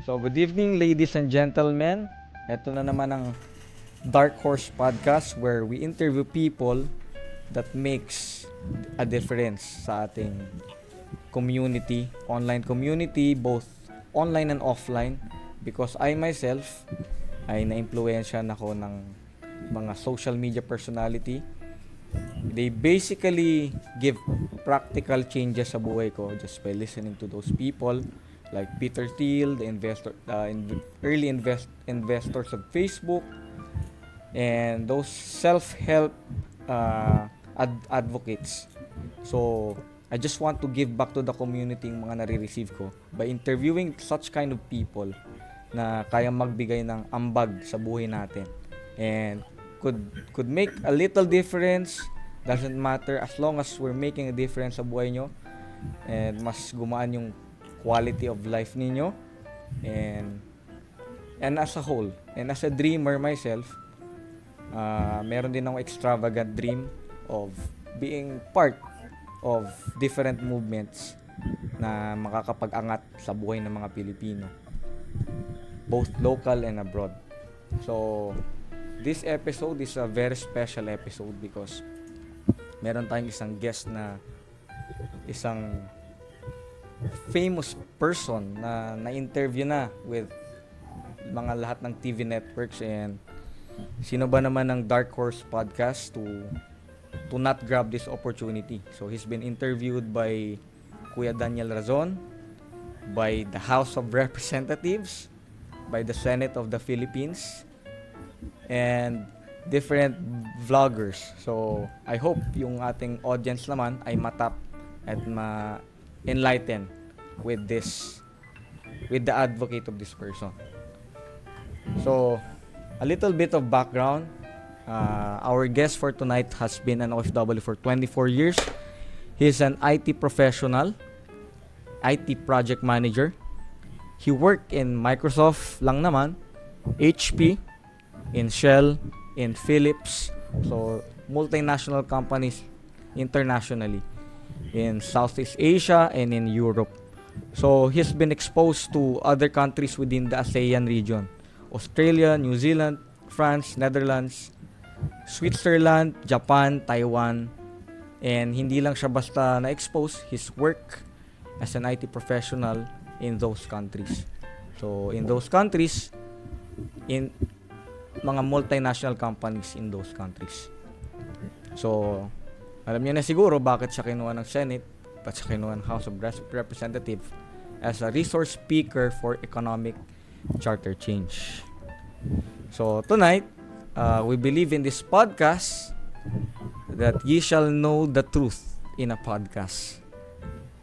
So, good evening, ladies and gentlemen. Ito na naman ang Dark Horse Podcast where we interview people that makes a difference sa ating community, online community, both online and offline. Because I myself ay na-influensyan ako ng mga social media personality. They basically give practical changes sa buhay ko just by listening to those people like Peter Thiel, the early investors of Facebook, and those self-help advocates. So, I just want to give back to the community yung mga nare-receive ko by interviewing such kind of people na kayang magbigay ng ambag sa buhay natin and could make a little difference. Doesn't matter as long as we're making a difference sa buhay nyo and mas gumaan yung quality of life ninyo and as a whole and as a dreamer myself, meron din akong extravagant dream of being part of different movements na makakapag-angat sa buhay ng mga Pilipino, both local and abroad. So this episode is a very special episode because meron tayong isang guest na isang famous person na na-interview na with mga lahat ng TV networks, and sino ba naman ng Dark Horse Podcast to not grab this opportunity. So he's been interviewed by Kuya Daniel Razon, by the House of Representatives, by the Senate of the Philippines, and different vloggers. So I hope yung ating audience naman ay matap at ma-enlighten with the advocate of this person. So a little bit of background. Our guest for tonight has been an OFW for 24 years. He's an IT professional, IT project manager. He worked in Microsoft lang naman, HP, in Shell, in Philips, so multinational companies internationally in Southeast Asia and in Europe. So he's been exposed to other countries within the ASEAN region: Australia, New Zealand, France, Netherlands, Switzerland, Japan, Taiwan. And hindi lang siya basta na-expose, his work as an IT professional in those countries. So in those countries, in mga multinational companies in those countries. So alam niyo na siguro bakit siya kinuha ng Senate, bakit siya kinuha ng House of Representatives as a resource speaker for economic charter change. So tonight, we believe in this podcast that ye shall know the truth in a podcast,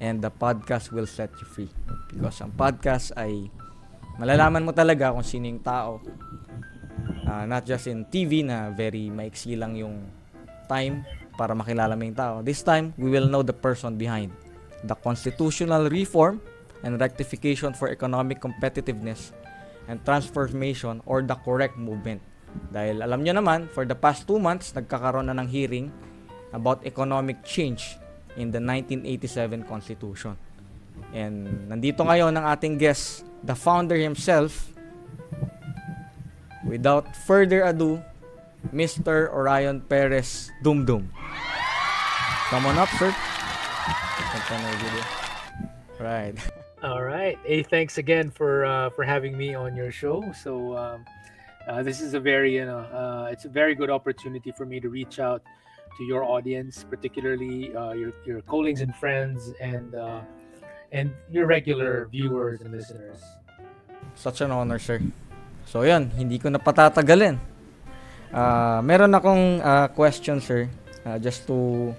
and the podcast will set you free, because ang podcast ay malalaman mo talaga kung sino yung tao, not just in TV na very maiksi lang yung time para makilala mo yung tao. This time, we will know the person behind the constitutional reform and rectification for economic competitiveness and transformation, or the correct movement. Dahil alam nyo naman, for the past 2 months, nagkakaroon na ng hearing about economic change in the 1987 Constitution. And nandito ngayon ang ating guest, the founder himself. Without further ado, Mr. Orion Perez, Dumdum. Come on up, sir. Right. All right. Hey, thanks again for having me on your show. So this is a very it's a very good opportunity for me to reach out to your audience, particularly your colleagues and friends, and your regular viewers and listeners. Such an honor, sir. So yan, hindi ko na patatagalin. Meron akong question, sir, just to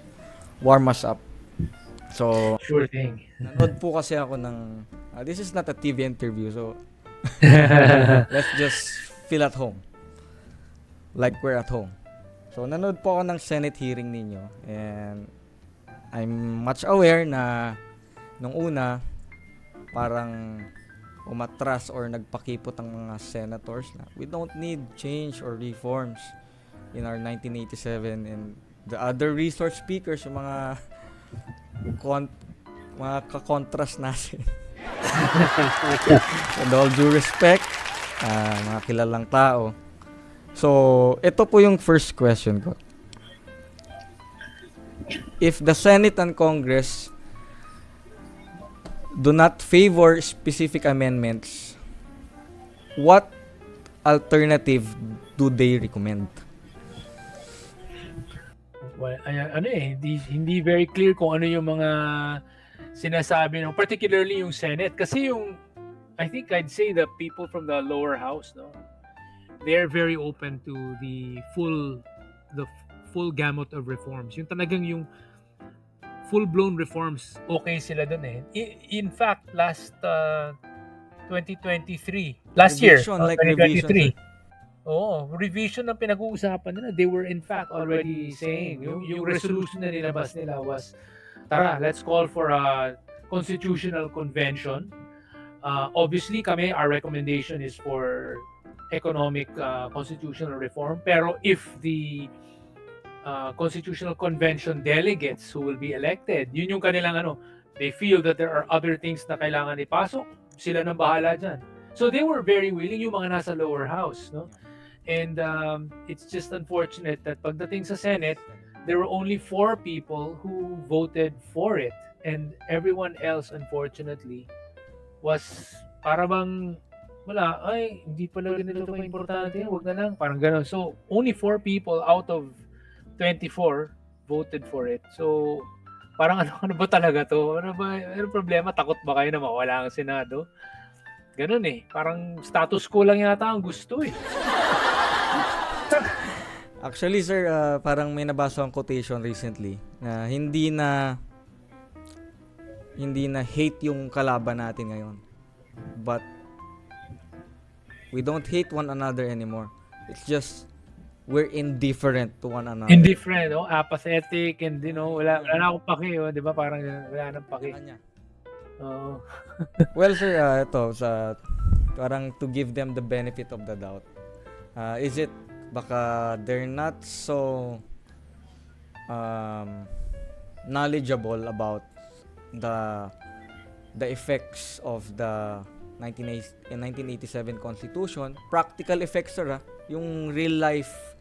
warm us up. So, sure thing. Nanood po kasi ako ng this is not a TV interview, so let's just feel at home. Like we're at home. So, nanood po ako ng Senate hearing ninyo, and I'm much aware na nung una parang umatras or nagpakipot ang mga senators na we don't need change or reforms in our 1987, and the other resource speakers, yung mga mga ka-contrast natin With all due respect, mga kilalang tao. So, ito po yung first question ko. If the Senate and Congress do not favor specific amendments, what alternative do they recommend? Well, hindi very clear kung ano yung mga sinasabi, no? Particularly yung Senate. Kasi I think I'd say the people from the lower house, no? They're very open to the full gamut of reforms. Yung talagang yung full-blown reforms, okay sila dun eh. In fact, last 2023, last Revision, year, like 2023, revision, revision ng pinag-uusapan nila. They were in fact already saying, yung resolution na nilabas nila was, tara, let's call for a constitutional convention. Obviously, our recommendation is for economic constitutional reform. Pero if the constitutional convention delegates who will be elected, yun yung kanilang they feel that there are other things na kailangan ipasok, sila nang bahala dyan. So they were very willing, yung mga nasa lower house, no? And it's just unfortunate that pagdating sa Senate, there were only 4 people who voted for it, and everyone else, unfortunately, was para bang wala, ay, hindi pala ganito ka-importante, wag na lang, parang gano'n. So, only 4 people out of 24 voted for it. So, parang ano ba talaga to? Ano problema? Takot ba kayo na mawala ang Senado? Ganun eh. Parang status quo lang yata ang gusto eh. Actually, sir, parang may nabasa akong quotation recently na hindi na hate yung kalaban natin ngayon. But we don't hate one another anymore. It's just we're indifferent to one another. Indifferent, apathetic, and wala na akong paki, di ba? Parang wala nang paki. Oo. Well, sir, ito parang to give them the benefit of the doubt. Is it baka they're not so knowledgeable about the effects of the 1987 Constitution, practical effects, sir, yung real life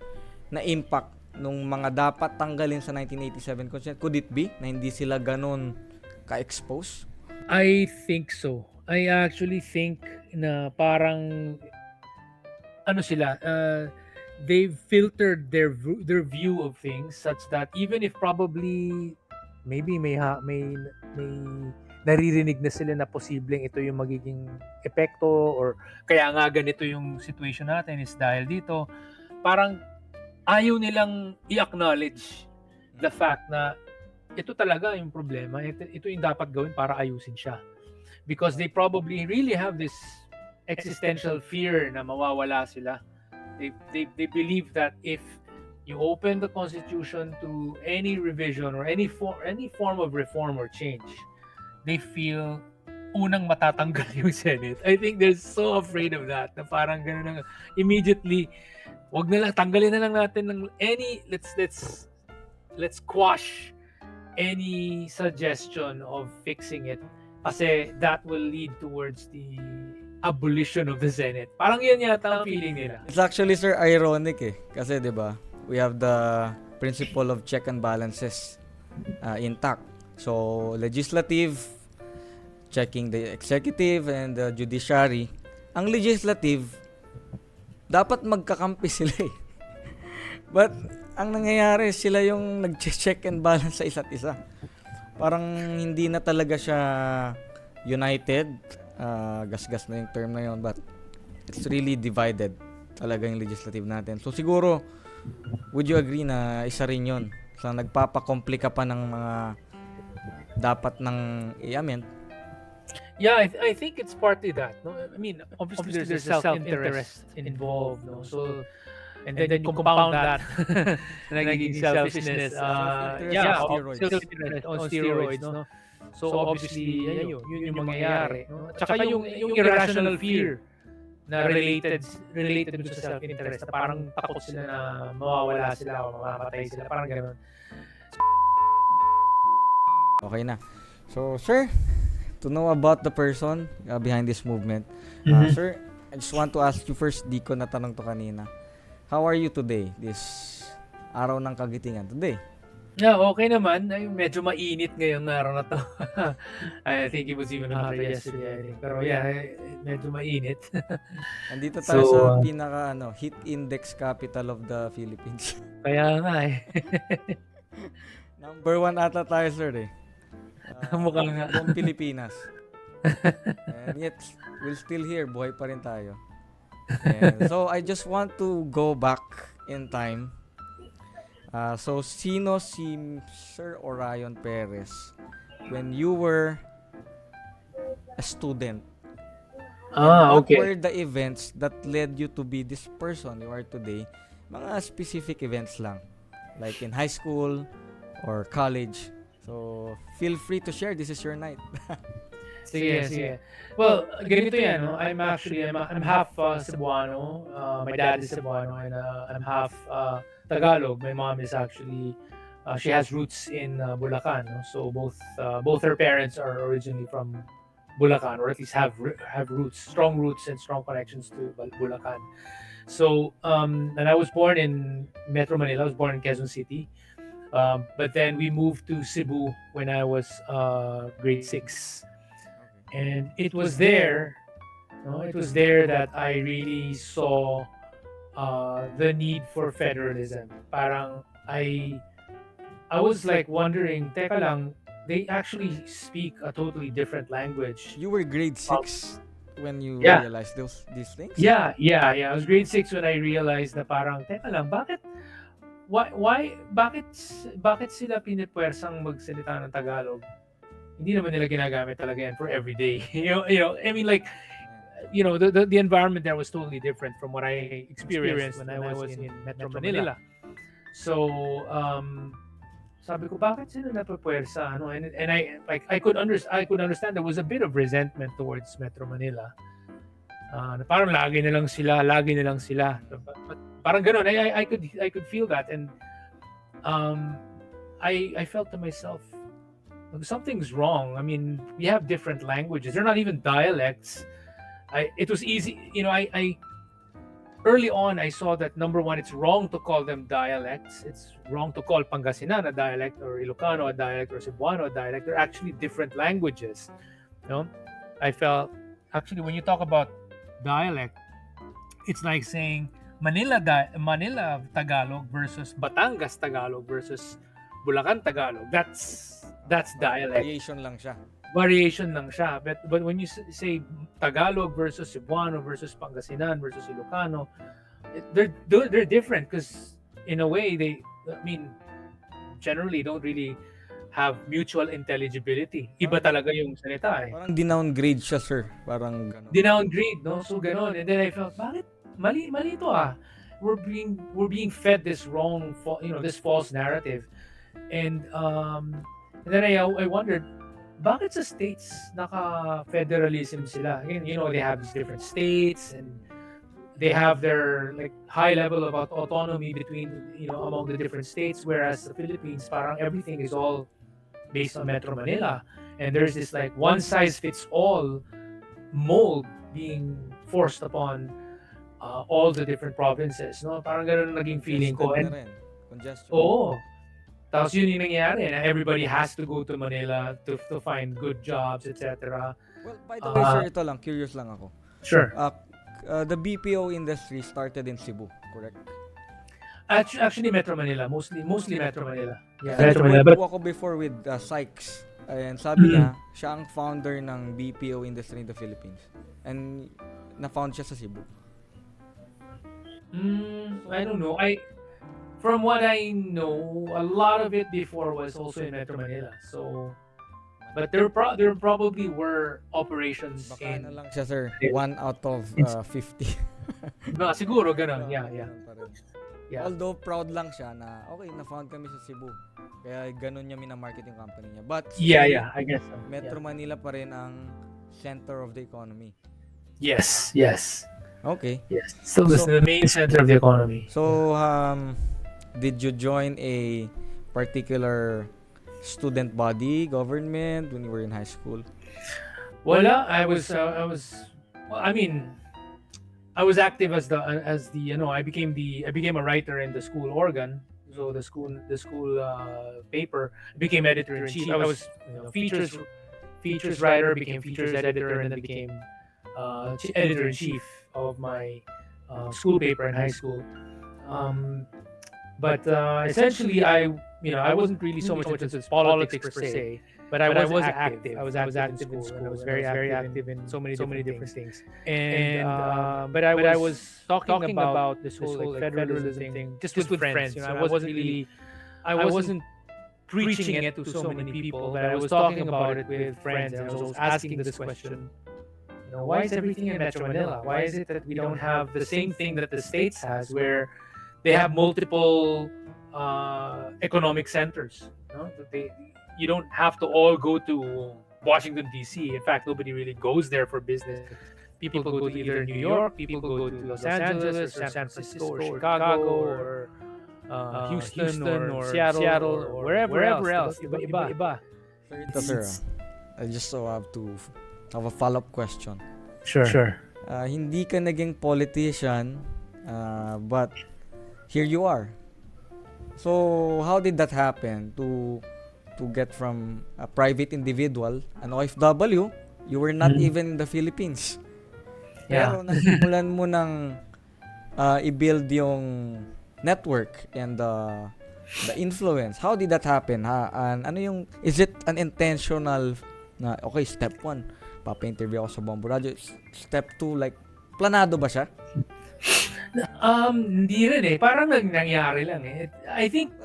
na impact nung mga dapat tanggalin sa 1987 Constitution. Could it be na hindi sila ganun ka-expose? I think so. I actually think na parang sila, they've filtered their view of things such that even if probably maybe may naririnig na sila na posibleng ito yung magiging epekto or kaya nga ganito yung situation natin is dahil dito, parang ayaw nilang i-acknowledge the fact na ito talaga yung problema, ito yung dapat gawin para ayusin siya. Because they probably really have this existential fear na mawawala sila. They believe that if you open the Constitution to any revision or any form of reform or change, they feel unang matatanggal yung Senate. I think they're so afraid of that na parang gano'n immediately, wag na lang, tanggalin na lang natin ng let's quash any suggestion of fixing it kasi that will lead towards the abolition of the Senate. Parang yan yata ang feeling nila. It's actually, sir, ironic eh. Kasi, di ba, we have the principle of check and balances intact. So, legislative, checking the executive and the judiciary. Ang legislative, dapat magkakampi sila eh. But, ang nangyayari, sila yung nag-check and balance sa isa't isa. Parang hindi na talaga siya united. Gasgas na yung term na yun, but it's really divided talaga yung legislative natin. So siguro, would you agree na isa rin yun sa nagpapakomplika pa ng mga dapat ng i-amend? Yeah, I think it's partly that. No? I mean, obviously there's a self-interest involved. No? So, and then you compound that nagiging selfishness. Self-interest on steroids. No? So obviously, yun yung mangyayari. No? Tsaka yung irrational fear na related dun sa self-interest. Na parang takot sila na mawawala sila o mamamatay sila. Parang gano'n. Okay na. So, sir, to know about the person behind this movement. Mhm. Sir, I just want to ask you first, di ko natanong to kanina. How are you today? This araw ng kagitingan today. Yeah, okay naman. Ay, medyo mainit ngayong araw na to. I think it was even hotter yesterday, I think. Pero yeah, medyo mainit. Nandito tayo sa So, pinaka heat index capital of the Philippines. kaya nga eh. Number 1 ata tayo, sir eh. Mukhang nga. Buong Pilipinas. And yet, we're still here. Buhay pa rin tayo. And so, I just want to go back in time. So, sino si Sir Orion Perez when you were a student? What Okay. were the events that led you to be this person you are today? Mga specific events lang. Like in high school or college. So, feel free to share. This is your night. Sige. Well, ganito yan, no? I'm half Cebuano. My dad is Cebuano and I'm half Tagalog. My mom is actually she has roots in Bulacan, no? So both her parents are originally from Bulacan, or at least have roots, strong roots and strong connections to Bulacan. So and I was born in Metro Manila. I was born in Quezon City. But then we moved to Cebu when I was grade 6. And it was there, that I really saw the need for federalism. Parang I was like wondering, teka lang, they actually speak a totally different language. You were grade 6 when you Yeah. realized these things? Yeah. I was grade 6 when I realized na parang, teka lang, bakit sila pinipwersang magsalita ng Tagalog? Hindi naman nila ginagamit talaga yan for everyday. I mean, like, the environment there was totally different from what I experienced when I was in Metro Manila. So, sabi ko, bakit sila napapwersa? And I could understand there was a bit of resentment towards Metro Manila. Na parang lagi na lang sila. But parang ganun. I could feel that, and I felt to myself, something's wrong. I mean, we have different languages. They're not even dialects. It was easy, I early on I saw that, number one, it's wrong to call them dialects. It's wrong to call Pangasinan a dialect, or Ilocano a dialect, or Cebuano a dialect. They're actually different languages. I felt, actually, when you talk about dialect, it's like saying Manila Tagalog versus Batangas Tagalog versus Bulacan Tagalog. That's dialect. Variation lang siya. But when you say Tagalog versus Cebuano versus Pangasinan versus Ilocano, they're different, because in a way generally don't really have mutual intelligibility. Iba talaga yung salita eh. Parang dinowngrade siya, sir. Parang gano'n. Dinowngrade, no? So ganon. And then I felt, bakit mali ito ah. We're being fed this wrong, this false narrative. And then I wondered, bakit sa states naka-federalism sila? They have these different states, and they have their like high level of autonomy between among the different states, whereas the Philippines, parang everything is all based on Metro Manila, and there's this like one size fits all mold being forced upon all the different provinces, no? Parang ganun naging feeling ko. And congestion. Oo. Tapos yun yung nangyari, na everybody has to go to Manila to find good jobs, etc. Well, by the way, sir, ito lang, curious lang ako. Sure. The BPO industry started in Cebu, correct? Actually, Metro Manila. Mostly Metro Manila. Yeah, Metro Metro Manila. But ako before with Sykes. And sabi niya, siya ang founder ng BPO industry in the Philippines. And na-found siya sa Cebu. I don't know. From what I know, a lot of it before was also in Metro Manila. So, but there probably were operations Baka in... lang siya, sir. 1 out of 50. Siguro, ganun. Yeah. Although proud lang siya na, okay, na-found kami sa Cebu. Kaya ganun niya minamarket yung company niya. But yeah, I guess so. Metro Manila pa rin ang center of the economy. Yes. Okay. Yes. So, the main center of the economy. So, did you join a particular student body, government, when you were in high school? Wala, well, I mean, I was active as the I became a writer in the school organ. So the school paper. I became editor in chief. I was features writer, became features editor, and then became editor in chief of my school paper in high school. Um, but essentially, I wasn't really so much into politics per se, but I was active. I was active in school, and I was very active in so many different things. And but I was talking about this whole like federalism thing just with friends. I wasn't preaching it to so many people, but I was talking about it with friends, and I was always asking this question. Why is everything in Metro Manila? Why is it that we don't have the same thing that the States has, where they have multiple economic centers? You don't have to all go to Washington, D.C. In fact, nobody really goes there for business. People go to either New York, people go to Los Angeles, or San Francisco, or Chicago, or Houston, or Seattle, or wherever else. Iba. Sir, I just so have to have a follow-up question. Sure. Hindi ka naging politician, but here you are. So, how did that happen to get from a private individual, an OFW, you were not even in the Philippines. Pero nasimulan mo ng i-build yung network and the influence. How did that happen? And ano yung, is it an intentional na, okay, step 1, papa-interview ako sa Bombo Radio. Step 2, like, planado ba siya? Hindi rin eh. Parang nangyari lang eh. I think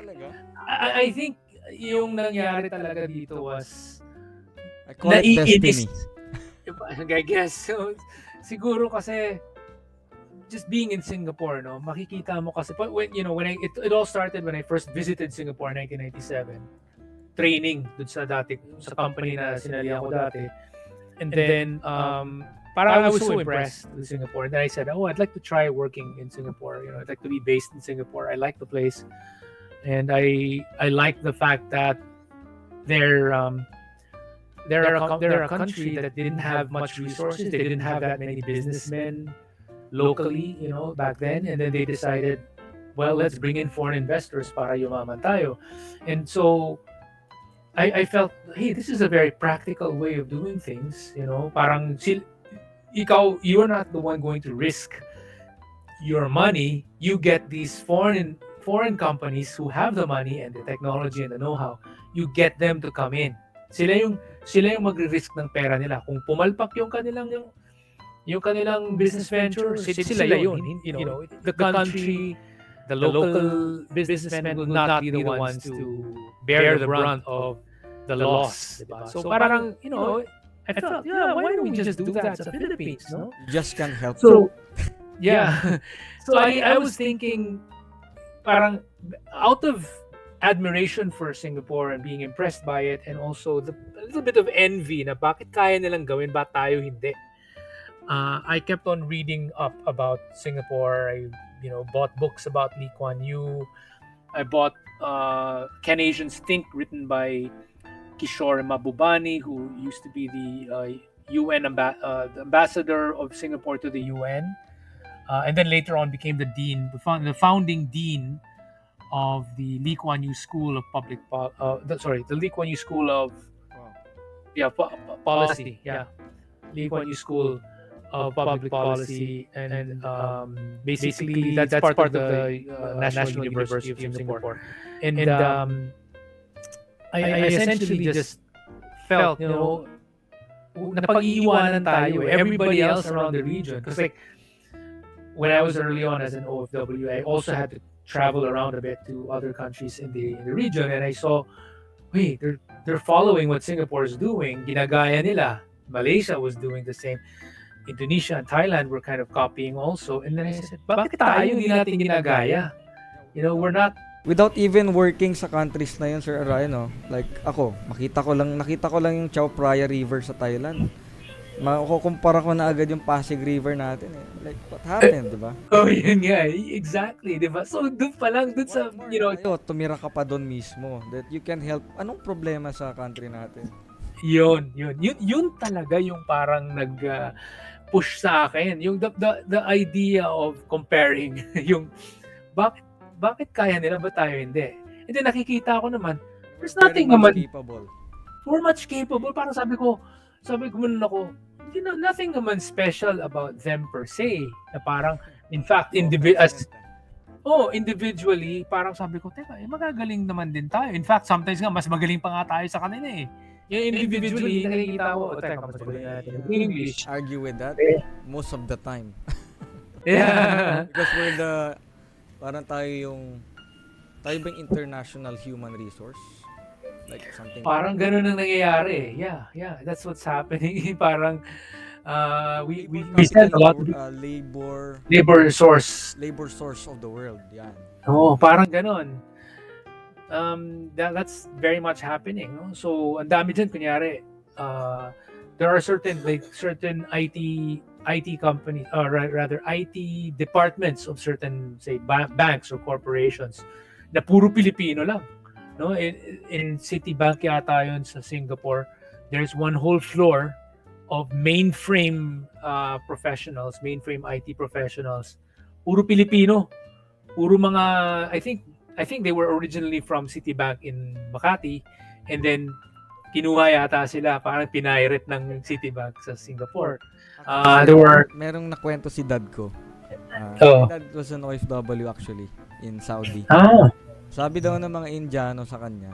yung nangyari talaga dito was I call it destiny. I guess. So, siguro kasi just being in Singapore, no, makikita mo kasi when it all started when I first visited Singapore in 1997. Training dun sa company na sinalihan ko dati. And then parang I was so impressed with Singapore. And then I said, I'd like to try working in Singapore. I'd like to be based in Singapore. I like the place. And I like the fact that they're a country that didn't have much resources. They didn't have that many businessmen locally, back then. And then they decided, well, let's bring in foreign investors para yumaman tayo. And so I felt, hey, this is a very practical way of doing things. Parang you're not the one going to risk your money. You get these foreign companies who have the money and the technology and the know-how. You get them to come in. Sila yung magre-risk ng pera nila. Kung pumalpak yung kanilang business venture, sila yun. The country, the local businessmen will not be the ones to bear the brunt of the loss. Diba? So parang, I felt, why don't we just do that sa Philippines? No? Just can't help. So, yeah. So I was thinking, parang out of admiration for Singapore and being impressed by it, and also a little bit of envy na bakit kaya nilang gawin, ba tayo hindi. I kept on reading up about Singapore. I bought books about Lee Kuan Yew. I bought Can Asians Think, written by Kishore Mahbubani, who used to be the UN the ambassador of Singapore to the UN, and then later on became the dean, the founding dean of the Lee Kuan Yew School of the Lee Kuan Yew School of Policy. Lee Kuan Yew School of Public Policy, and basically that's part of the National University of Singapore. And I essentially just felt, napag-iiwanan tayo. Everybody else around the region, because like when I was early on as an OFW, I also had to travel around a bit to other countries in the region, and I saw, wait, they're following what Singapore is doing. Ginagaya nila. Malaysia was doing the same. Indonesia and Thailand were kind of copying also. And then I said, bakit tayo hindi natin ginagaya? We're not... Without even working sa countries na yun, Sir Orion, no? Like ako, nakita ko lang yung Chao Phraya River sa Thailand. Makukumpara ko na agad yung Pasig River natin eh. Like, what happened, di ba? Oh, yun nga. Exactly, di ba? So, dun sa, tumira ka pa doon mismo that you can help. Anong problema sa country natin? Yun talaga yung parang push sa akin. Yung the idea of comparing yung bakit bakit kaya nila ba tayo hindi? And then nakikita ko naman, We're there's very nothing much naman capable. for much capable. Parang sabi ko muna ako, nothing naman special about them per se. Na parang, in fact, No offense meant. individually, parang sabi ko, teka, magagaling naman din tayo. In fact, sometimes nga, mas magaling pa nga tayo sa kanila eh. Yung individually, nakikita ko, teka, mas magaling natin yung English. Argue with that Eh, most of the time. Yeah. Because we're parang tayo ba yung international human resource? Like something. Parang ganun ang nangyayari. Yeah, that's what's happening. Parang we spend a lot of labor source. labor source of the world. Yan. Parang ganun. That's very much happening, no? So, ang dami dyan, kunyari, there are certain IT companies, or rather IT departments of certain, say, banks or corporations na puro Pilipino lang, no? In Citibank yata yun sa Singapore, there's one whole floor of mainframe professionals, mainframe IT professionals, puro Pilipino, puro mga, I think they were originally from Citibank in Makati, and then kinuha yata sila, parang pinirate ng Citibank sa Singapore. There were merong nakwento si dad ko. Oh. My dad was an OFW actually in Saudi. Sabi daw ng mga Indiano sa kanya,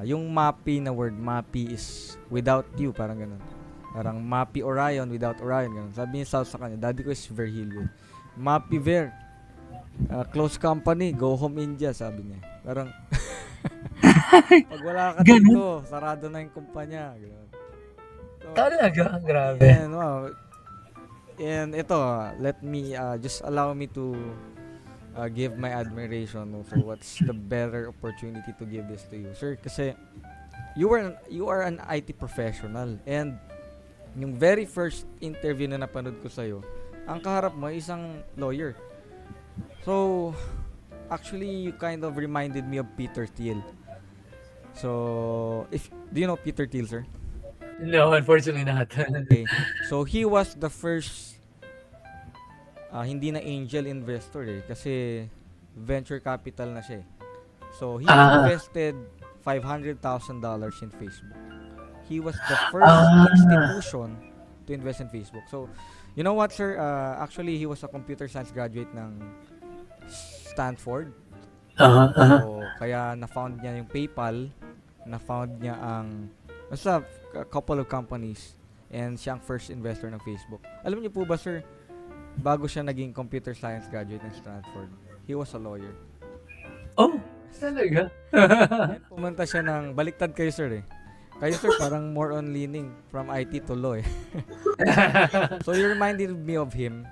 yung MAPI na word, MAPI is without you, parang ganun. Parang MAPI Orion without Orion, ganun. Sabi niya sa kanya, daddy ko is Virgilio. MAPI Ver, close company, go home India, sabi niya. Parang, pag wala ka dito, sarado na yung kumpanya. Ganun. So, Talaga, grabe. And ito, let me, just allow me to give my admiration. So what's the better opportunity to give this to you, sir? Kasi you are an IT professional, and yung very first interview na napanood ko sa'yo, ang kaharap mo isang lawyer. So actually, you kind of reminded me of Peter Thiel. So do you know Peter Thiel, sir? No, unfortunately not. Okay. So he was the first hindi na angel investor kasi venture capital na siya. So he invested $500,000 in Facebook. He was the first institution to invest in Facebook. So you know what, sir? Actually, he was a computer science graduate ng Stanford. So kaya na-found niya yung PayPal, na-found niya basta a couple of companies, and siya ang first investor ng Facebook. Alam niyo po ba, sir, bago siya naging computer science graduate ng Stanford, he was a lawyer. Oh, talaga? And pumunta siya baliktad kayo, sir Kayo, sir, parang more on leaning from IT to law So you reminded me of him.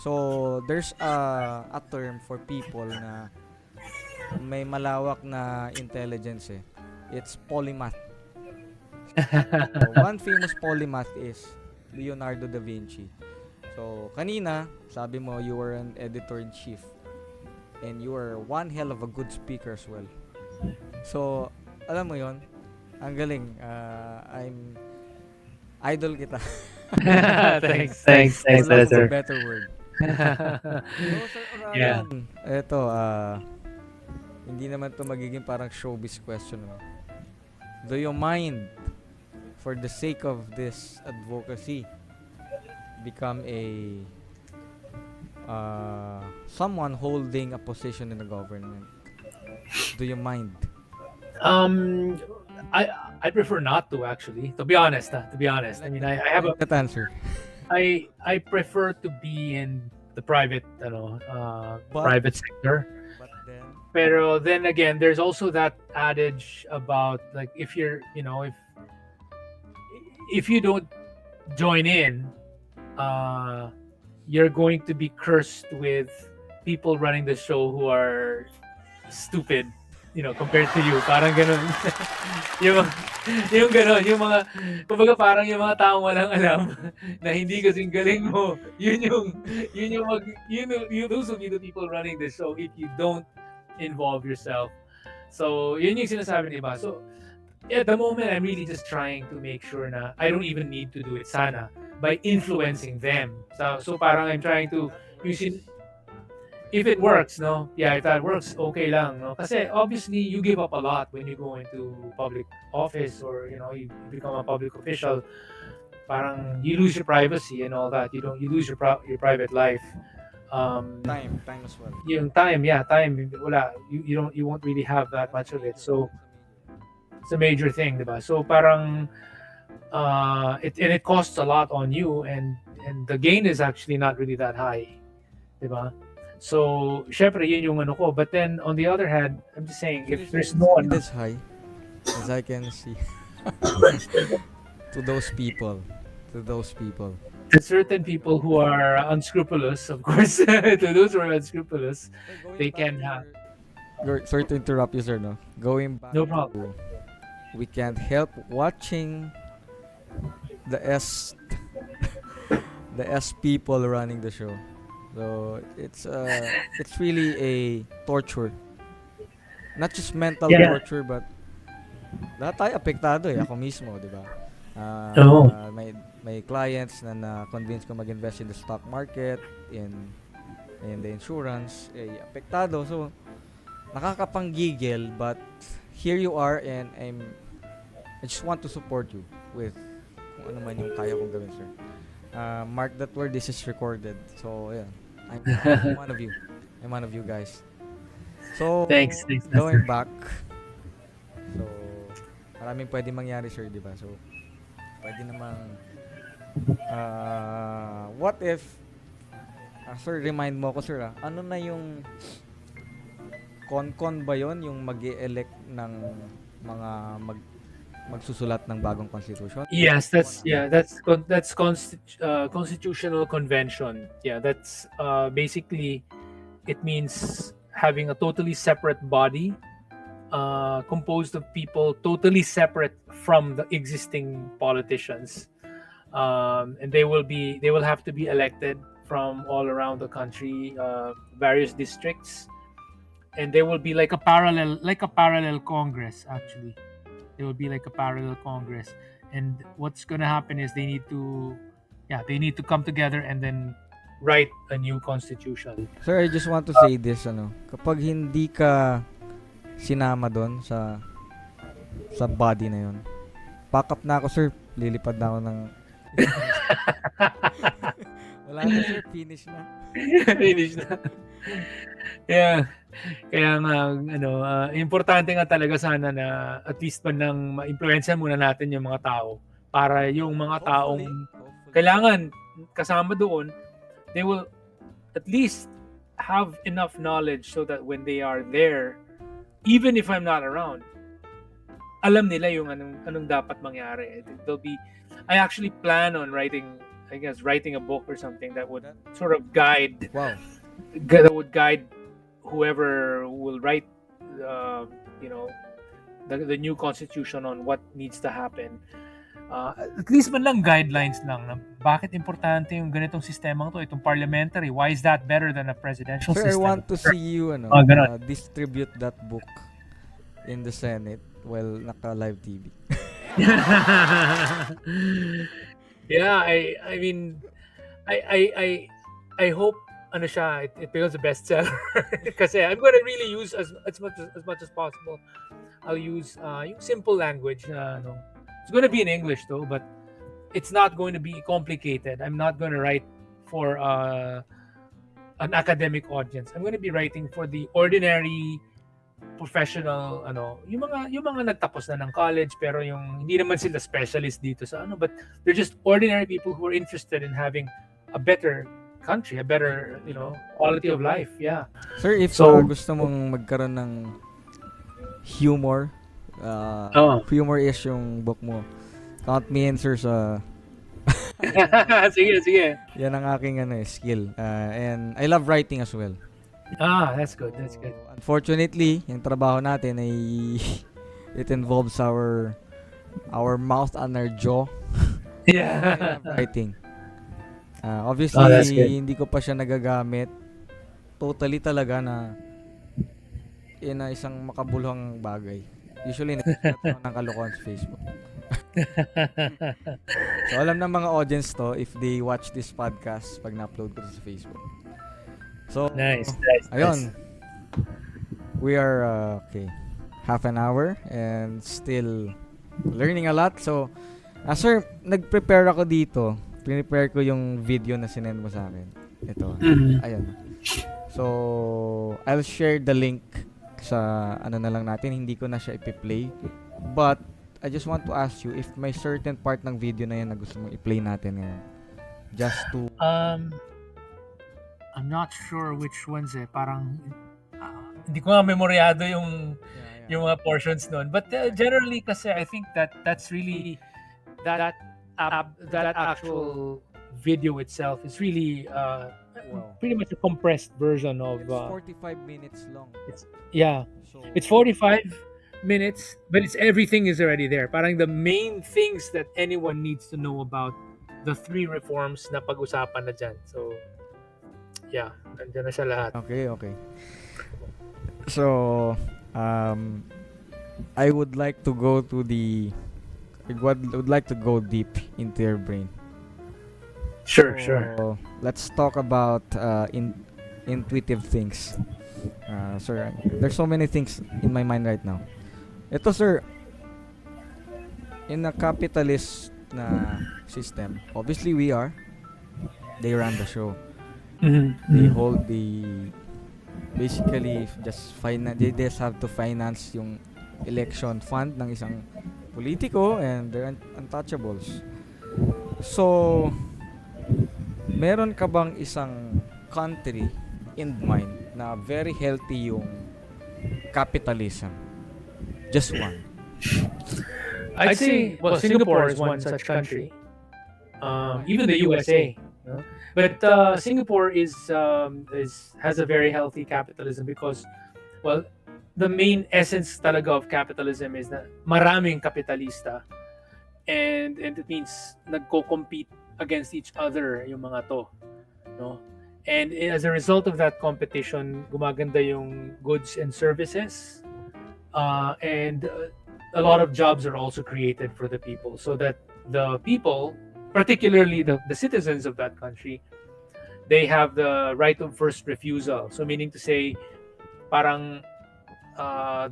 So there's a term for people na may malawak na intelligence It's polymath. So, one famous polymath is Leonardo da Vinci. So, kanina, sabi mo, you were an editor-in-chief. And you are one hell of a good speaker as well. So, alam mo yon, ang galing. I'm idol kita. Thanks, For lack of sir. a better word. So, Sir Orion, eto, hindi naman to magiging parang showbiz question. Do you mind, for the sake of this advocacy, become a someone holding a position in the government? Do you mind? I prefer not to, actually. To be honest. I mean, I have that answer. I prefer to be in the private, private sector. But then, Pero then again, there's also that adage about, like, if you don't join in, you're going to be cursed with people running the show who are stupid, compared to you. Parang ganun. yung ganun, yung mga, kumbaga parang yung mga taong walang alam na hindi kasing galing mo, those will be the people running the show if you don't involve yourself. So, yun yung sinasabi ni iba. So, at the moment, I'm really just trying to make sure na I don't even need to do it sana by influencing them. So parang I'm trying to use it if it works, no? Yeah, if that works, okay lang, no? Kasi obviously you give up a lot when you go into public office or you become a public official. Parang you lose your privacy and all that. You lose your private life. Um, Time as well. yung time, yeah, time. Wala, you won't really have that much of it. So it's a major thing, diba? So parang it costs a lot on you, and the gain is actually not really that high, diba? So syempre yun yung ano ko. But then on the other hand, I'm just saying if there's no one, That's high, as I can see. To those people. to certain people who are unscrupulous, of course, to those who are unscrupulous, they can have Sorry to interrupt you, sir. No, going back. no problem. We can't help watching the S people running the show. So it's really a torture. Not just mental Yeah. torture, but lahat tayo apektado eh. Ako mismo, di ba? Oo. May clients na convince ko mag-invest in the stock market, in the insurance, eh, apektado. So, nakakapanggigil, but here you are, and I just want to support you with kung ano man yung kaya kong gawin, sir. Mark that word, this is recorded. So, yeah. I'm one of you. I'm one of you guys. So, Thanks, going Master. back. So, maraming pwede mangyari, sir, di ba? So, pwede namang what if sir, remind mo ko, sir, ano na yung con ba yon, yung mag-elect ng mga magsusulat ng bagong constitution? Yes, constitutional convention. Yeah, that's basically it means having a totally separate body composed of people totally separate from the existing politicians, and they will have to be elected from all around the country, various districts, and they will be like a parallel Congress. Actually, they will be like a parallel Congress, and what's going to happen is they need to come together and then write a new constitution. Sir, I just want to say this, kapag hindi ka sinama doon sa body na yon, pack up na ako, sir. Lilipad na ako ng wala na, sir, finish na. Finish na. Yeah. Kaya nga importante nga talaga sana na at least man lang ma-influensya muna natin yung mga tao para yung mga taong kailangan kasama doon, they will at least have enough knowledge so that when they are there, even if I'm not around, alam nila yung anong dapat mangyari. I actually plan on writing a book or something that would sort of guide whoever will write the new constitution on what needs to happen. At least man lang guidelines lang na bakit importante yung ganitong sistemang to, itong parliamentary. Why is that better than a presidential Sir, system? I want to see you distribute that book in the Senate while naka-live TV. Yeah, I mean, I hope it becomes a bestseller. Kasi I'm gonna really use as much as possible. I'll use yung simple language. It's gonna be in English though, but it's not going to be complicated. I'm not gonna write for an academic audience. I'm gonna be writing for the ordinary professional, yung mga nagtapos na ng college pero yung hindi naman sila specialist dito sa but they're just ordinary people who are interested in having a better country, a better, quality of life. Yeah. Sir, if gusto mong magkaroon ng humor, humor-ish yung book mo, count me in, sir, sa sige. yan ang aking skill. And I love writing as well. That's good. Unfortunately, yung trabaho natin ay it involves our mouth and our jaw. Yeah. Writing. Obviously, hindi ko pa siya nagagamit totally talaga na in isang makabuluhang bagay. Usually, nagsusulat ako ng kalokohan sa Facebook. So, alam ng mga audience to if they watch this podcast pag na-upload ko sa Facebook. So, Nice. ayun. We are, okay, half an hour and still learning a lot. So, sir, nag-prepare ako dito. Prepare ko yung video na sinend mo sa akin. Ito. Ayun. So, I'll share the link sa ano na lang natin. Hindi ko na siya ipi-play. But, I just want to ask you if may certain part ng video na yan na gusto mong i-play natin ngayon. Just to... I'm not sure which ones Parang hindi ko nga memoryado yung mga portions noon. But generally kasi I think that's really that actual video itself is really pretty much a compressed version of It's 45 minutes long. It's 45 minutes, but it's everything is already there. Parang the main things that anyone needs to know about the 3 reforms na pag-usapan na dyan. So, yeah, nandiyan na siya lahat. Okay. So, I would like to go to would like to go deep into your brain. Sure. Let's talk about intuitive things. Sir, there's so many things in my mind right now. Ito, sir, in a capitalist na system, obviously they run the show. They hold basically they just have to finance yung election fund ng isang politiko and they're untouchables. So, meron ka bang isang country in mind na very healthy yung capitalism? Just one. I'd say, Singapore is one such country. Even the USA. But Singapore has a very healthy capitalism because, the main essence talaga of capitalism is na maraming kapitalista. And it means nagko-compete against each other yung mga to. No? And as a result of that competition, gumaganda yung goods and services. And a lot of jobs are also created for the people so that the people, particularly the citizens of that country, they have the right of first refusal. So meaning to say, parang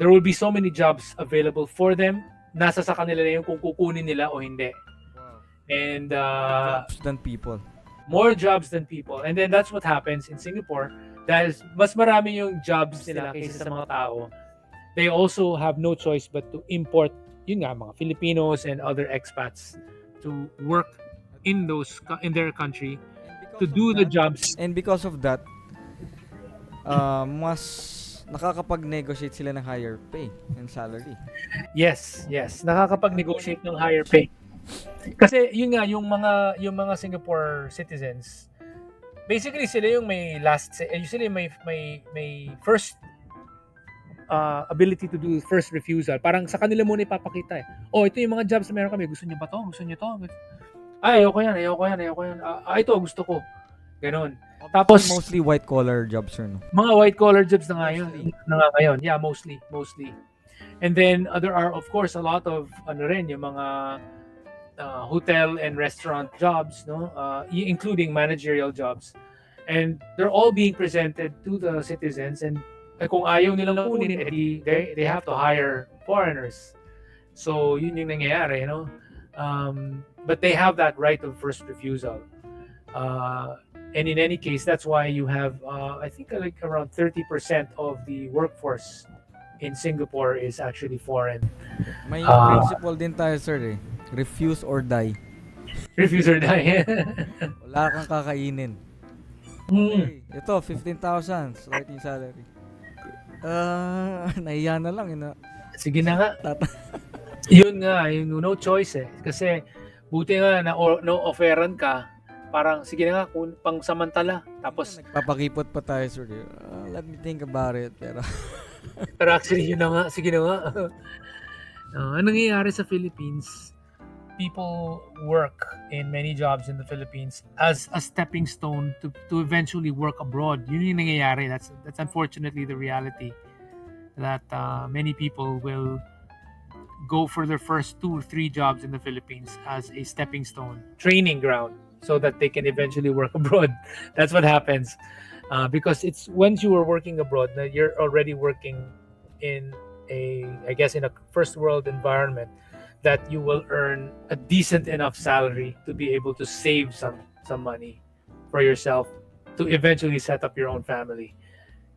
there will be so many jobs available for them. Nasa sa kanila na yung kung kukunin nila o hindi. Wow. And more jobs than than people. people. And then that's what happens in Singapore. Dahil mas marami yung jobs nila kaysa sa mga tao, they also have no choice but to import mga Filipinos and other expats to work in their country to do the jobs. And because of that, mas nakakapag-negotiate sila ng higher pay and salary. Yes. Nakakapag-negotiate ng higher pay. Kasi yung mga Singapore citizens, basically sila yung may usually may first ability to do first refusal. Parang sa kanila muna ipapakita ito yung mga jobs na meron kami. Gusto niyo ba to? Gusto niyo to? Ayoko yan. Ito gusto ko. Ganon. Tapos mostly white collar jobs, no? Mga white collar jobs na ngayon. Yeah, mostly. And then there are of course a lot of yung mga hotel and restaurant jobs, no? Including managerial jobs. And they're all being presented to the citizens, and kung ayaw nilang kunin, they have to hire foreigners. So yun yung nangyayari, no? But they have that right of first refusal. And in any case, that's why you have, I think like around 30% of the workforce in Singapore is actually foreign. May principle din tayo, sir, refuse or die. Refuse or die. Wala kang kakainin. Okay, ito, 15,000 starting salary. Nahiya na lang. Sige na nga. Yun nga, no choice Kasi buti nga na no-offeran ka, parang sige na nga, pang samantala. Tapos nagpapakipot pa tayo, sir. Let me think about it. Pero actually, yun na nga. Sige na nga. Anong nangyayari sa Philippines, people work in many jobs in the Philippines as a stepping stone to eventually work abroad. Yun yung nangyayari. That's unfortunately the reality. That many people will go for their first 2 or 3 jobs in the Philippines as a stepping stone, training ground, so that they can eventually work abroad. That's what happens. Because it's once you are working abroad, that you're already working in I guess, in a first world environment, that you will earn a decent enough salary to be able to save some money for yourself to eventually set up your own family.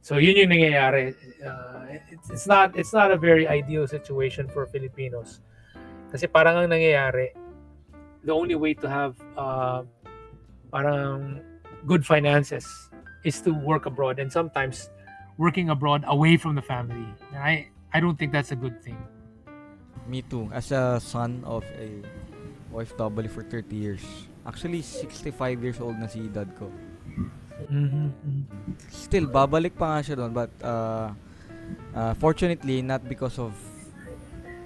So yun yung nangyayari. It's not a very ideal situation for Filipinos. Kasi parang ang nangyayari, the only way to have parang good finances is to work abroad, and sometimes working abroad away from the family. And I don't think that's a good thing. Me too. As a son of a OFW for 30 years. Actually, 65 years old na si dad ko. Still, babalik pa nga siya doon. But, fortunately, not because of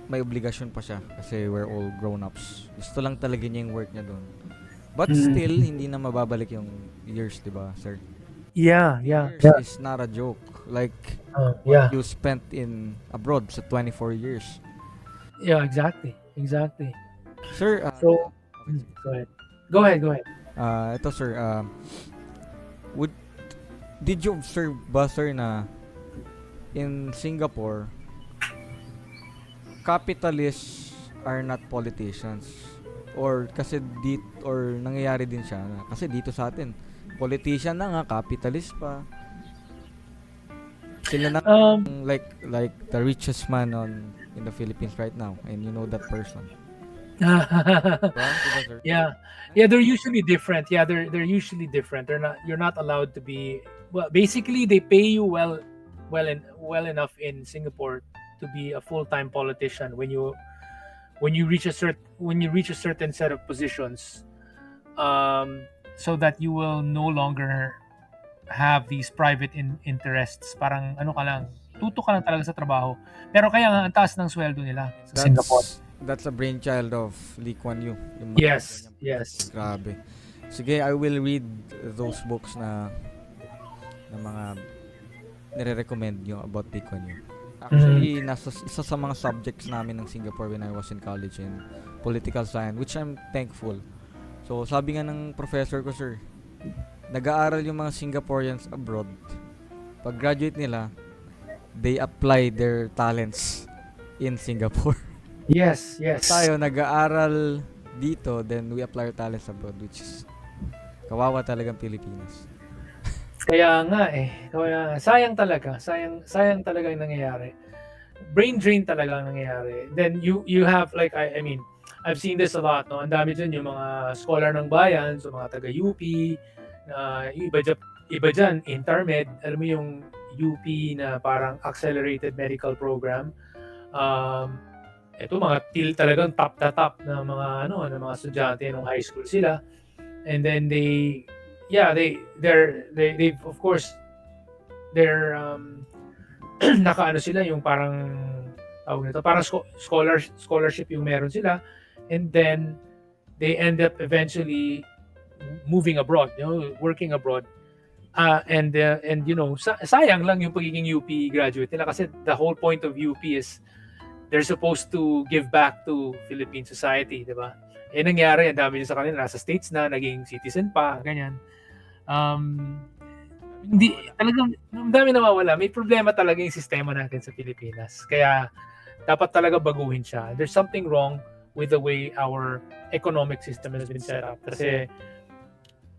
may obligasyon pa siya. Kasi we're all grown-ups. Gusto lang talaga niya yung work niya doon. But still, hindi na mababalik yung years, di ba, sir? Yeah. Years is not a joke. Like, Yeah. you spent in abroad sa 24 years. Yeah, exactly. Sir, So, go ahead. ito sir, did you observe ba sir na in Singapore, capitalists are not politicians? Or kasi nangyayari din siya na, kasi dito sa atin, politician na nga, capitalist pa. Sila na like the richest man in the Philippines right now, and you know that person. Diba, sir? Yeah, they're usually different. They're usually different. You're not allowed to be, well, basically they pay you well enough in Singapore to be a full-time politician when you reach a certain set of positions, so that you will no longer have these private interests. Parang ano ka lang, tuto ka lang talaga sa trabaho. Pero kaya nga ang taas ng sweldo nila sa Singapore. That's a brainchild of Lee Kuan Yew. Yes. Grabe. Sige, I will read those books na mga nire-recommend nyo about Lee Kuan Yew. Actually, isa sa mga subjects namin ng Singapore when I was in college in political science, which I'm thankful. So, sabi nga ng professor ko, sir, nag-aaral yung mga Singaporeans abroad. Pag graduate nila, they apply their talents in Singapore. Yes. Tayo nag-aaral dito, then we apply our talents abroad, which is kawawa talagang Pilipinas. Kaya nga sayang talaga yung nangyayari. Brain drain talaga ang nangyayari. Then you have, like, I mean, I've seen this a lot, no? Ang dami dyan yung mga scholar ng bayan, so mga taga-UP, iba dyan, intermed, alam mo yung UP na parang accelerated medical program. Ito mga talagang top na mga mga estudyante nung high school sila, and then they of course they're nakaano sila yung parang tawag nito, parang scholarship yung meron sila, and then they end up eventually moving abroad, working abroad. And sayang lang yung pagiging UP graduate nila, kasi the whole point of UP is they're supposed to give back to Philippine society, di ba? Nangyari, ang dami sa kanila, nasa States na, naging citizen pa, ganyan. Hindi, talagang, ang dami nawawala. May problema talaga yung sistema natin sa Pilipinas. Kaya, dapat talaga baguhin siya. There's something wrong with the way our economic system has been set up. Kasi,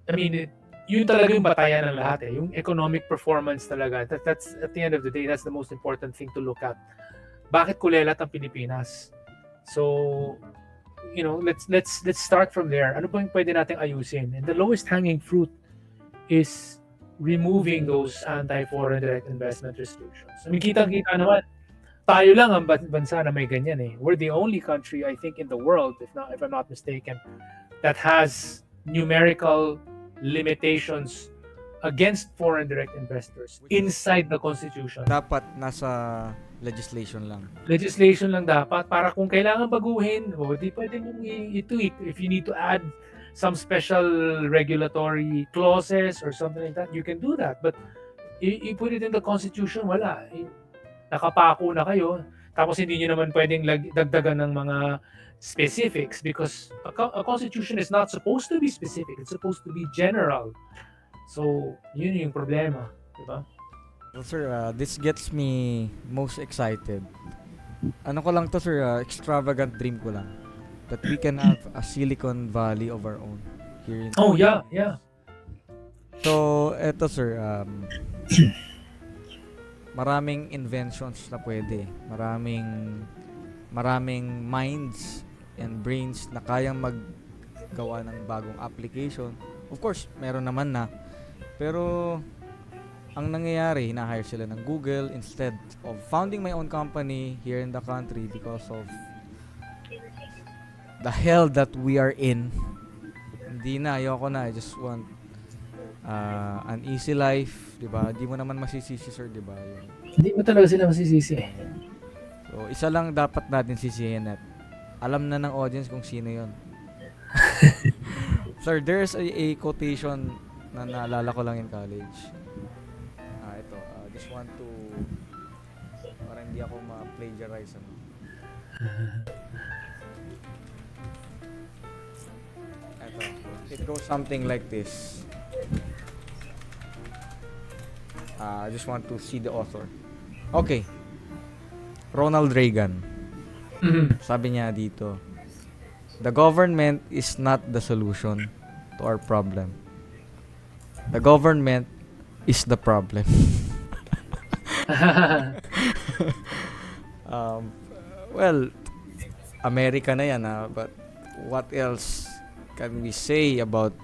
I mean, yun talaga yung batayan ng lahat. Yung economic performance talaga. That's, at the end of the day, that's the most important thing to look at. Bakit kulelat ang Pilipinas? So, let's start from there. Ano bang pwede nating ayusin? And the lowest hanging fruit is removing those anti-foreign direct investment restrictions. I mean, kitang-kita naman, tayo lang ang bansa na may ganyan eh. We're the only country, I think, in the world, if I'm not mistaken, that has numerical limitations against foreign direct investors inside the Constitution. Dapat nasa legislation lang dapat, para kung kailangan baguhin, di pwede mong i-tweak. If you need to add some special regulatory clauses or something like that, you can do that. But you put it in the Constitution, wala. Nakapako na kayo. Tapos hindi nyo naman pwedeng dagdagan ng mga specifics because a constitution is not supposed to be specific. It's supposed to be general. So, yun yung problema. Diba? Well, sir, this gets me most excited. Ano ko lang to, sir, extravagant dream ko lang. That we can have a Silicon Valley of our own here in Oh, yeah, yeah. So, eto sir, maraming inventions na pwede. Maraming minds and brains na kayang maggawa ng bagong application. Of course, meron naman na. Pero, ang nangyayari, hina-hire sila ng Google instead of founding my own company here in the country because of the hell that we are in. Hindi na, ayoko na. I just want an easy life, 'di ba? Di mo naman masisisi, sir, 'di ba? Hindi mo talaga sila masisisi. So, isa lang dapat natin sisihin at alam na ng audience kung sino 'yon. Sir, there's a quotation na naalala ko lang in college. Ito, just want to para hindi ako ma-plagiarize ano. Ito, it goes something like this. I just want to see the author. Okay. Ronald Reagan. Sabi niya dito, the government is not the solution to our problem. The government is the problem. Well, America na yan, but what else can we say about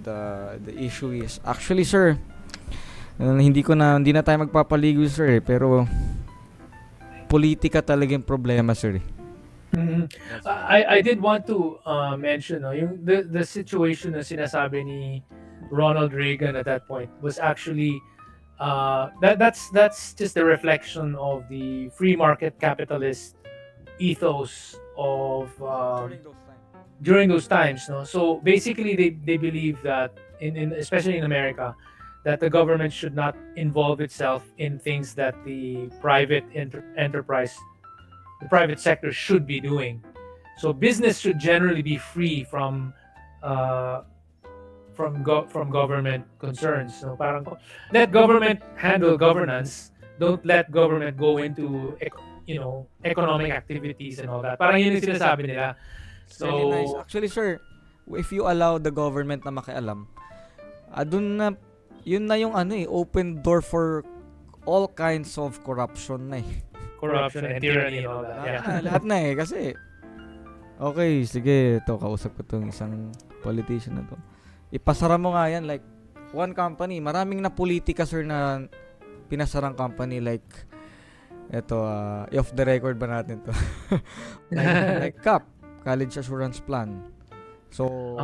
the issue is actually, sir, hindi na tayo magpapaligoy, sir, pero politika talaga yung problema, sir. I did want to mention yung the situation na sinasabi ni Ronald Reagan at that point was actually that's just a reflection of the free market capitalist ethos of during those times, no? So basically they believe that in especially in America that the government should not involve itself in things that the private enterprise, the private sector should be doing. So business should generally be free from government concerns. So parang let government handle governance. Don't let government go into economic activities and all that. Parang yun yung sinasabi nila. So really nice. Actually, sir, if you allow the government na makialam, yun na yung open door for all kinds of corruption na corruption and tyranny and all that. Yeah. Lahat na kasi okay, sige, kausap ko tong isang politician na to. Ipasara mo nga yan, like one company, maraming na politika, sir, na pinasarang company, like off the record ba natin to? like CAP, College Assurance Plan. So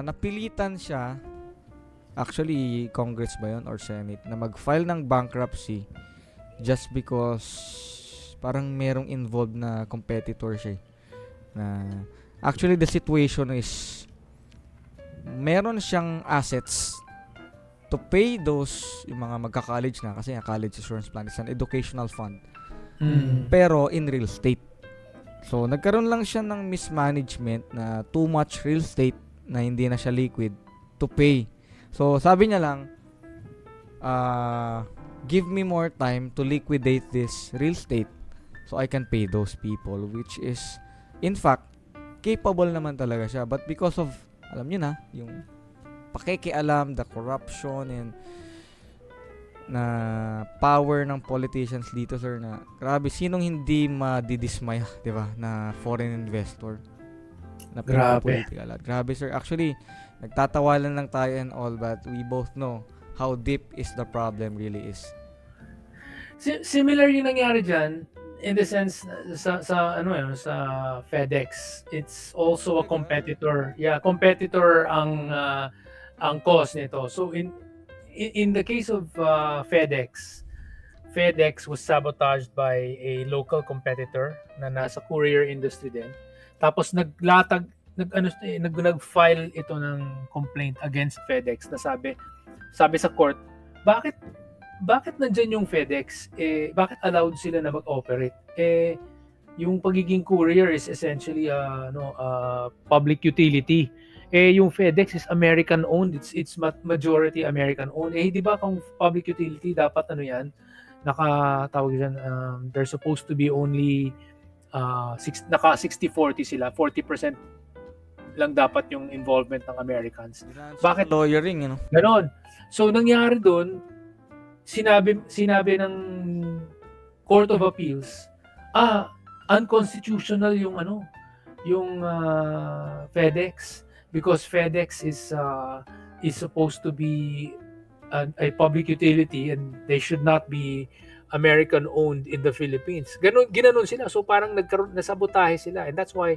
napilitan siya, actually Congress ba yun or Senate, na mag-file ng bankruptcy just because parang merong involved na competitor siya. Na actually the situation is meron siyang assets to pay those yung mga magka-college na, kasi college assurance plan is an educational fund. Pero in real estate. So nagkaroon lang siya ng mismanagement na too much real estate na hindi na siya liquid to pay. So sabi niya lang, give me more time to liquidate this real estate so I can pay those people, which is in fact capable naman talaga siya, but because of, alam niyo na, yung pakikialam, the corruption and na power ng politicians dito, sir, na grabe, sinong hindi madidismaya, di ba, na foreign investor na politika. Grabe, sir, actually nagtatawalan lang tayo and all, but we both know how deep is the problem really is. Similar yung nangyari dyan in the sense sa FedEx. It's also a competitor. Yeah, competitor ang cause nito. So in the case of FedEx was sabotaged by a local competitor na nasa courier industry din. Tapos nag-file ito ng complaint against FedEx na sabi sa court, bakit bakit nandyan yung FedEx? Bakit allowed sila na mag-operate? Yung pagiging courier is essentially public utility. Yung FedEx is American owned. It's majority American owned. Di ba kung public utility dapat yan? Nakatawag diyan, they're supposed to be only naka 60-40 sila. 40% lang dapat yung involvement ng Americans. Bakit lawyering, ganon? So nangyari doon, sinabi ng Court of Appeals, unconstitutional yung FedEx, because FedEx is supposed to be a public utility and they should not be American owned in the Philippines. Ginanon sila. So parang nasabotahe sila, and that's why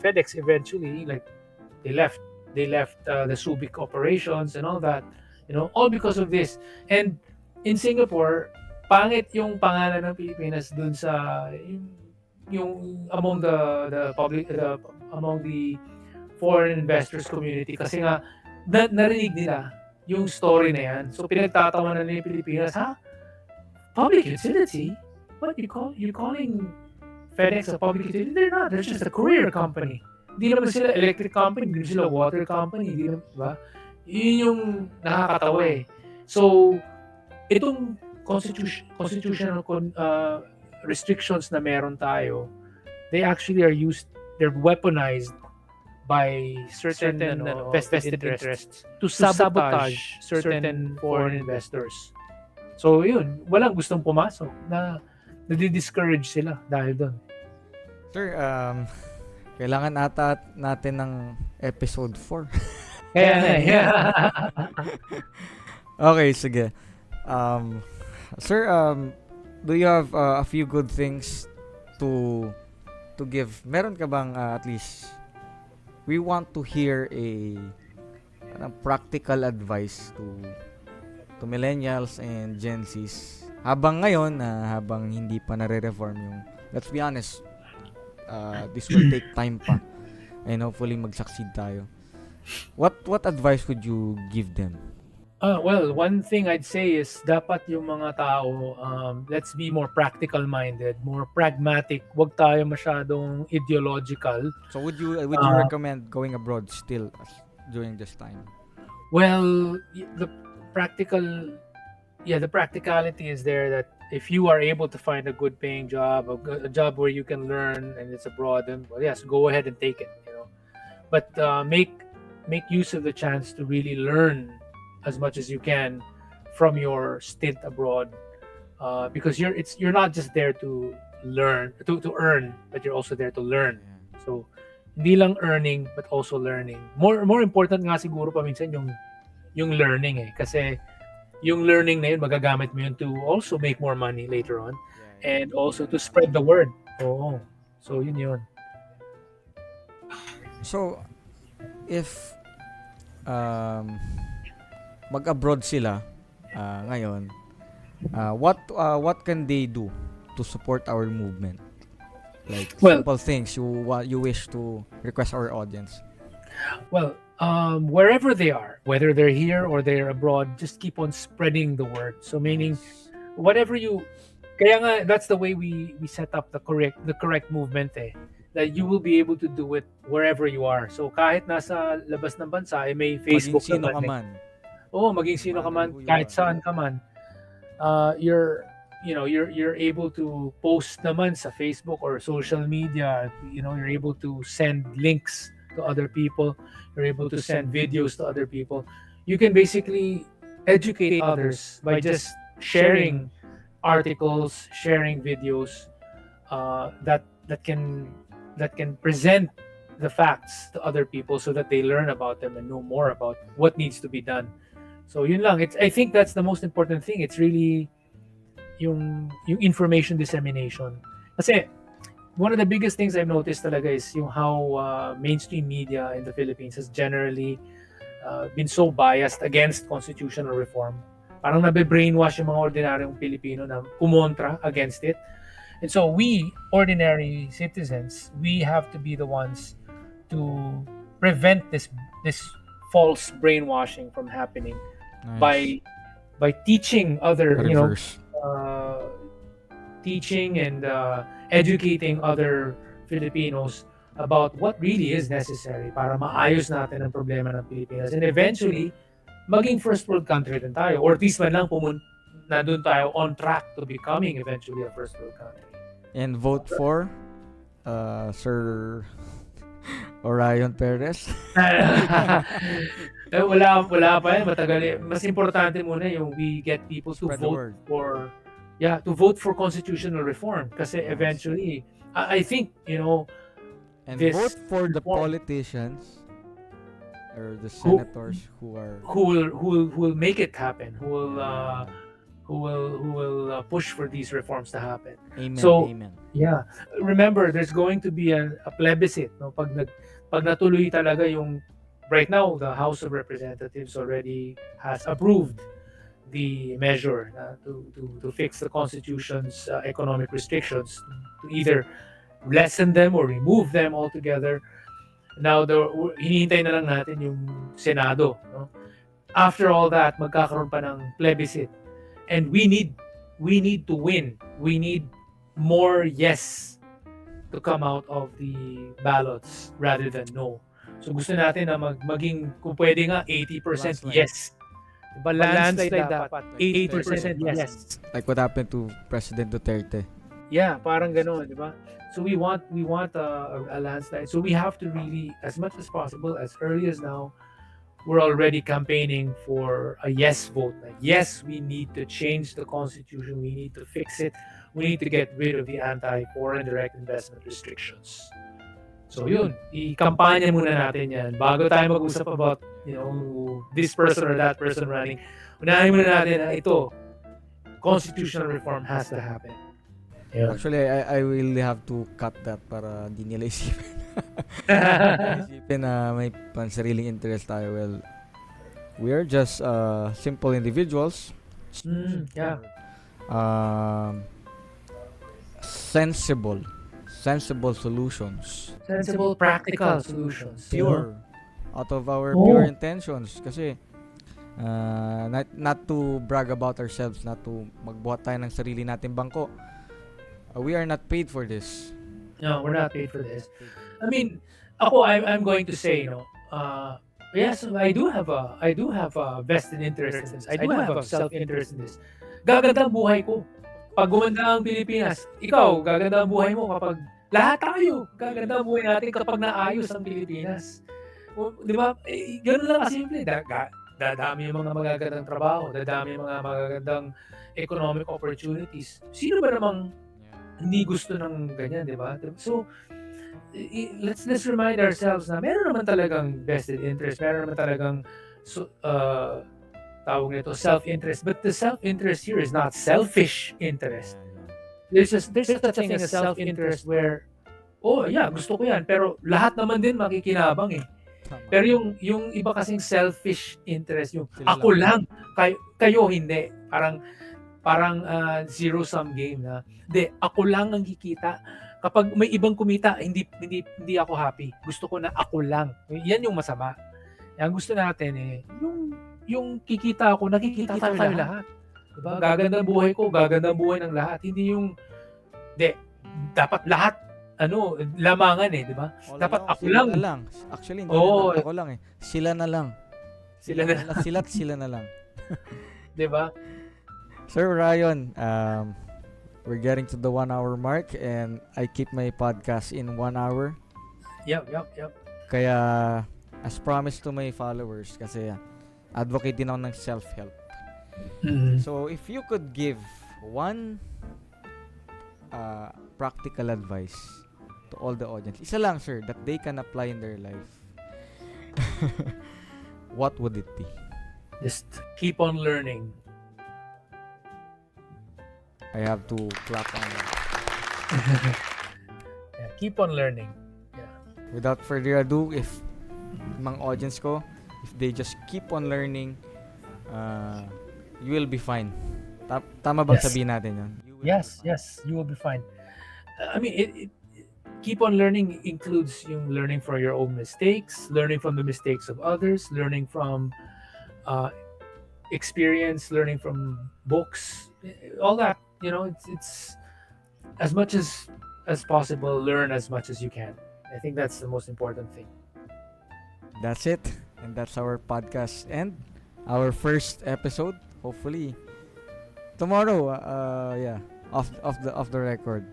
FedEx eventually, like, they left the Subic operations and all that, all because of this. And in Singapore, pangit yung pangalan ng Pilipinas dun sa yung among the public, among the foreign investors community, kasi nga narinig nila yung story na yan. So pinagtatawanan nila yung Pilipinas, public utility? What you're calling FedEx a public utility? They're not. They're just a courier company. Hindi naman sila electric company, hindi sila water company, hindi naman, diba? Yun yung nakakatawa eh. So, itong constitutional restrictions na meron tayo, they actually are they're weaponized by certain vested interests to sabotage certain foreign investors. So, yun, walang gustong pumasok na nadi-discourage sila dahil doon. Sir, kailangan ata natin ng episode 4. Kaya na, Okay, sige. Sir, do you have a few good things to give? Meron ka bang at least, we want to hear a practical advice to millennials and Gen Zs habang ngayon, habang hindi pa nare-reform yung, let's be honest, this will take time pa, and hopefully mag-succeed tayo. What advice would you give them? Well, one thing I'd say is dapat yung mga tao, let's be more practical minded, more pragmatic. Huwag tayo masyadong ideological. So would you recommend going abroad still during this time? Well, the practicality is there, that if you are able to find a good paying job, a job where you can learn and it's abroad, then yes, go ahead and take it, But make use of the chance to really learn as much as you can from your stint abroad, because you're not just there to learn, to earn, but you're also there to learn. So hindi lang earning but also learning. More important nga siguro paminsan yung learning kasi yung learning na yun magagamit mo yun to also make more money later on, and also to spread the word. So yun. So if mag-abroad sila ngayon, what can they do to support our movement? Like simple things you wish to request our audience. Well, wherever they are, whether they're here or they're abroad, just keep on spreading the word. So meaning, whatever kaya nga that's the way we set up the correct movement that you will be able to do it wherever you are. So kahit nasa labas ng bansa, may Facebook maging sino ka man. Maging sino ka man, kahit saan ka man, you're able to post naman sa Facebook or social media. You're able to send links to other people. You're able to send videos to other people. You can basically educate others by just sharing articles, sharing videos that can present the facts to other people so that they learn about them and know more about what needs to be done. So yun lang. I think that's the most important thing. It's really yung information dissemination. Kasi one of the biggest things I've noticed talaga is yung how mainstream media in the Philippines has generally been so biased against constitutional reform. Parang nabe-brainwash yung mga ordinaryong Pilipino na kumontra against it. And so we, ordinary citizens, we have to be the ones to prevent this false brainwashing from happening. Nice. by teaching other, Reverse. uh, teaching and educating other Filipinos about what really is necessary para maayos natin ang problema ng Pilipinas. And eventually, maging first world country din tayo. Or at least man lang na doon tayo on track to becoming eventually a first world country. And vote for Sir Orion Perez. Wala pa yan. Matagal eh. Mas importante muna yung we get people to Spread the word. to vote for constitutional reform. Kasi eventually, I think, And this vote for the reform politicians or the senators who are who will make it happen, who will push for these reforms to happen. amen. So, Amen. yeah, remember there's going to be a plebiscite, no? Pag natuloy talaga yung right now the House of Representatives already has approved the measure to fix the Constitution's economic restrictions, to either lessen them or remove them altogether. Now, hinihintay na lang natin yung Senado. No? After all that, magkakaroon pa ng plebiscite. And we need to win. We need more yes to come out of the ballots rather than no. So gusto natin na maging, kung pwede nga, 80% Landslide. yes. Diba, landslide dapat. 80% yes. Like what happened to President Duterte. Yeah, parang gano'n, di ba? So we want a landslide. So we have to really, as much as possible, as early as now, we're already campaigning for a yes vote. Like, yes, we need to change the Constitution. We need to fix it. We need to get rid of the anti-foreign direct investment restrictions. So yun, i-kampanya muna natin yan. Bago tayo mag-usap about, this person or that person running, unahin muna natin na ito, constitutional reform has to happen. Yeah. Actually, I will have to cut that para di nila isipin. Isipin na may pansariling interest tayo. Well, we are just simple individuals. Yeah. Sensible solutions. Sensible, practical solutions. Pure. Out of our pure intentions. Kasi, not to brag about ourselves, not to magbuhat tayo ng sarili nating bangko. We are not paid for this. No, we're not paid for this. I mean, I'm going to say, yes, I do have a vested interest in this. I do have a self-interest in this. Gaganda ang buhay ko. Pag gumanda ang Pilipinas, ikaw, gaganda ang buhay mo kapag lahat tayo, gaganda ang buhay natin kapag naayos ang Pilipinas. Di ba? Ganun lang kasimple. Dadami yung mga magagandang trabaho, dadami yung mga magagandang economic opportunities. Sino ba namang hindi gusto ng ganyan, di ba? So, let's remind ourselves na meron naman talagang vested interest, meron naman talagang tawag nito self-interest, but the self-interest here is not selfish interest. There's such a thing as self-interest where, gusto ko yan, pero lahat naman din makikinabang eh. Tama. Pero yung iba kasing selfish interest, yung Sila ako lang, kayo hindi. Parang zero-sum game na. Ako lang ang kikita. Kapag may ibang kumita, hindi ako happy. Gusto ko na ako lang. Yan yung masama. Ang gusto natin yung kikita ako, nakikita tayo lahat. Diba? Gaganda ang buhay ko, gaganda ang buhay ng lahat. Hindi yung, dapat lahat, lamangan di ba? Dapat ako lang. Actually, hindi naman ako lang Sila na lang. Sila na lang. Diba? Sir Ryan, we're getting to the 1 hour mark and I keep my podcast in 1 hour. Yep. Kaya, as promised to my followers, kasi advocate din ako ng self-help. Mm-hmm. So, if you could give one practical advice to all the audience, isa lang, sir, that they can apply in their life, what would it be? Just keep on learning. I have to clap on that. Yeah, keep on learning. Yeah. Without further ado, if mga audience ko, if they just keep on learning, you will be fine. Tama bang sabihin natin yun? Yes, you will be fine. I mean, keep on learning includes yung learning from your own mistakes, learning from the mistakes of others, learning from experience, learning from books, all that. It's as much as possible. Learn as much as you can. I think that's the most important thing. That's it. And that's our podcast and our first episode. Hopefully tomorrow, yeah, off the record.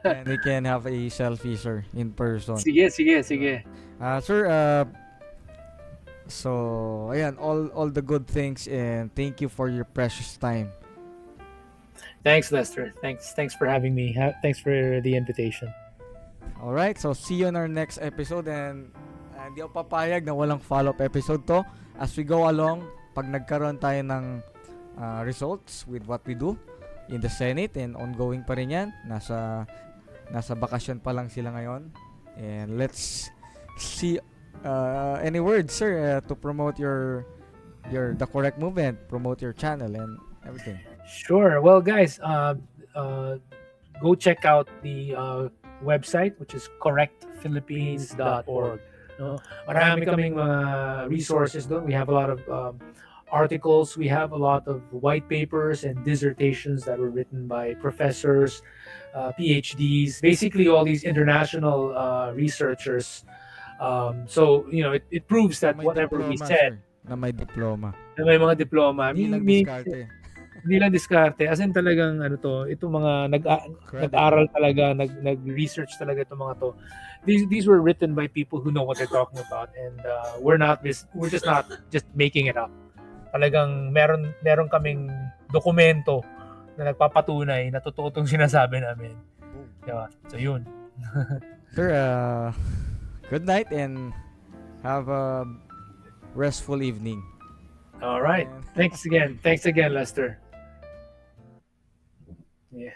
And we can have a selfie, sir, in person. Sige. Sir, so ayan, all the good things, and thank you for your precious time. Thanks, Lester. Thanks for having me. Thanks for the invitation. All right, so see you on our next episode, and hindi ako papayag na walang follow-up episode to. As we go along, pag nagkaroon tayo ng results with what we do in the Senate, and ongoing pa rin yan, nasa bakasyon pa lang sila ngayon, and let's see. Any words, sir, to promote the correct movement, promote your channel and everything? Sure. Well, guys, go check out the website, which is correctphilippines.org. No? Marami kaming mga resources doon. We have a lot of articles. We have a lot of white papers and dissertations that were written by professors, PhDs, basically all these international researchers. So, it proves that May whatever we diploma, said, sir, na may diploma. na may mga diploma, Hindi lang may- diskarte. hindi lang diskarte. As in talagang itong mga Credit. nag-aral talaga, nag-research talaga itong mga to. These were written by people who know what they're talking about, and we're just not just making it up. Talagang meron kaming dokumento na nagpapatunay na totoo itong sinasabi namin. Diba? So yun. Sir, good night and have a restful evening. All right. And Thanks again, Lester. Yeah.